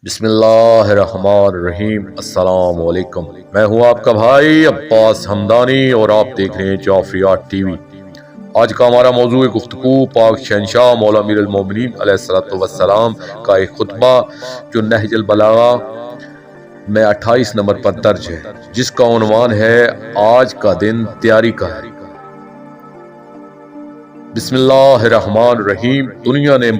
بسم اللہ الرحمن الرحیم۔ السلام علیکم، میں ہوں آپ کا بھائی عباس حمدانی اور آپ دیکھ رہے ہیں جعفریات ٹی وی۔ آج کا ہمارا موضوع گفتگو پاک شہنشاہ مولا امیر المومنین علیہ السلام کا ایک خطبہ جو نہج البلاغہ میں 28 نمبر پر درج ہے، جس کا عنوان ہے آج کا دن تیاری کا ہے۔ بسم اللہ الرحمن الرحیم۔ دنیا نے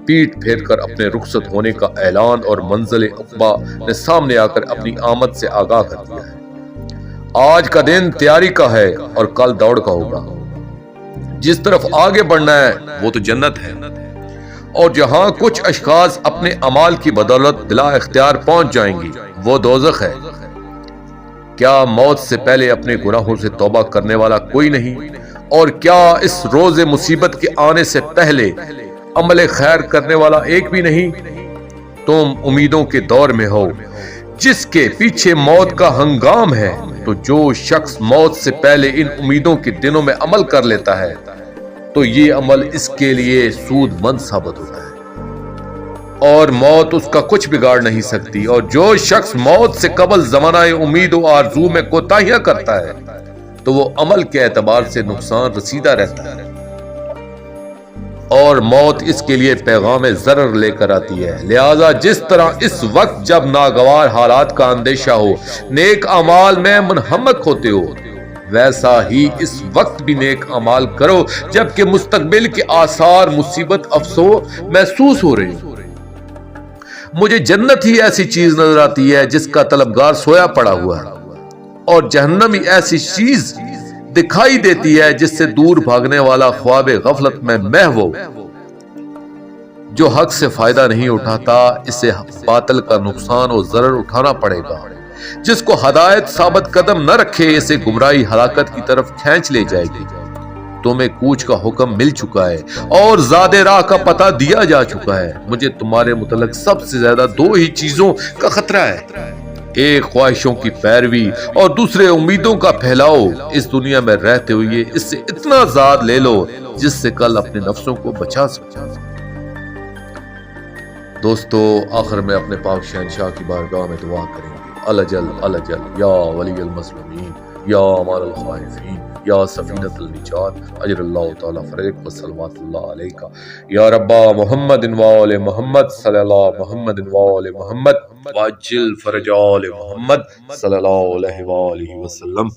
پیٹ پھیر کر اپنے رخصت ہونے کا اعلان اور منزل عقبہ نے سامنے آ کر اپنی آمد سے آگاہ کر دیا ہے۔ آج کا دن تیاری کا ہے اور کل دوڑ کا ہوگا۔ جس طرف آگے بڑھنا ہے وہ تو جنت ہے، اور جہاں کچھ اشخاص اپنے اعمال کی بدولت بلا اختیار پہنچ جائیں گی وہ دوزخ ہے۔ کیا موت سے پہلے اپنے گناہوں سے توبہ کرنے والا کوئی نہیں؟ اور کیا اس روز مصیبت کے آنے سے پہلے عمل خیر کرنے والا ایک بھی نہیں؟ تم امیدوں کے دور میں ہو جس کے پیچھے موت کا ہنگام ہے، تو جو شخص موت سے پہلے ان امیدوں کے دنوں میں عمل کر لیتا ہے تو یہ عمل اس کے لیے سود مند ثابت ہوتا ہے، اور موت اس کا کچھ بگاڑ نہیں سکتی۔ اور جو شخص موت سے قبل زمانہ امید و آرزو میں کوتاہیاں کرتا ہے تو وہ عمل کے اعتبار سے نقصان رسیدہ رہتا ہے، اور موت اس کے لیے پیغام ضرر لے کر آتی ہے۔ لہذا جس طرح اس وقت جب ناگوار حالات کا اندیشہ ہو نیک اعمال میں منہمک ہوتے ہو، ویسا ہی اس وقت بھی نیک اعمال کرو جبکہ مستقبل کے آثار مصیبت افسو محسوس ہو رہے ہو۔ مجھے جنت ہی ایسی چیز نظر آتی ہے جس کا طلبگار سویا پڑا ہوا ہے، اور جہنم ہی ایسی چیز دکھائی دیتی ہے جس سے دور بھاگنے والا خواب غفلت میں محو ہو۔ جو حق سے فائدہ نہیں اٹھاتا اسے باطل کا نقصان و ضرر اٹھانا پڑے گا۔ جس کو ہدایت ثابت قدم نہ رکھے اسے گمراہی ہلاکت کی طرف کھینچ لے جائے گی۔ تمہیں کوچ کا حکم مل چکا ہے اور زاد راہ کا پتہ دیا جا چکا ہے۔ مجھے تمہارے متعلق سب سے زیادہ دو ہی چیزوں کا خطرہ ہے، ایک خواہشوں کی پیروی اور دوسرے امیدوں کا پھیلاؤ۔ اس دنیا میں رہتے ہوئے اس سے اتنا زاد لے لو جس سے کل اپنے نفسوں کو بچا سکو۔ دوستو، آخر میں اپنے پاک شہنشاہ کی بارگاہ میں دعا کریں گے۔ الجل الجل یا ولی المظلومین یا امان الخائفین یا سفینۃ النجات، اجر اللہ تعالی فریق و صلوات اللہ علیکہ یا ربا محمد وآل محمد صلی اللہ محمد وآل محمد واجل فرج آل محمد صلی اللہ علیہ وآلہ وسلم۔